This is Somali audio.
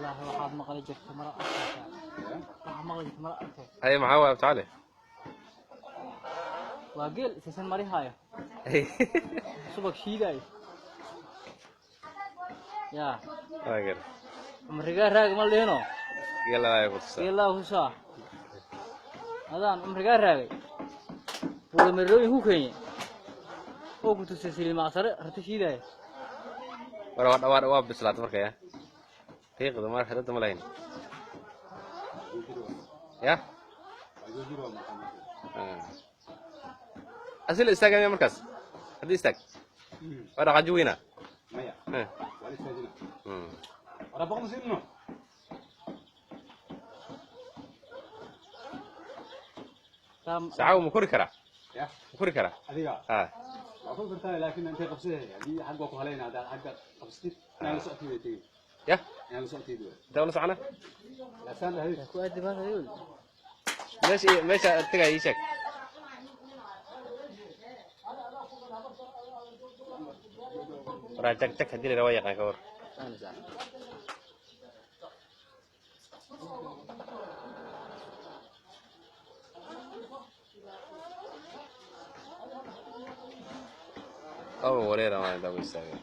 والله waxaad maqli jirtay mar arkaysa waxaad maqli jirtay mar arkay هاي معاه تعالى waa geel isasan mari haayo subag shiiday ya راجل umriga raag ma leeno يلا لا يقص geela husa adaan umriga raagay wada marooyin ku keenye oo ku tusay silma sare harta shiiday ورا بسلات مركا يا تيق دمار حدد ملاين يا أصل استاج يا مركز هذي استاج ورا عجوينا مايا ولا استاجنا ورا بقوم سنو ساعة مكركرة يا مكركرة adiga ها waa ku kartaa laakiin intee qabsay hadii xagga ku haleena hada xagga qabstid aan la socotay يا aan la socotay دولة سعنا la san lahayd ku aad baa hayul ماشي تقع يشك راجك تك هدي رواية كور ana sax أو وليرة ما يدوي يستاهل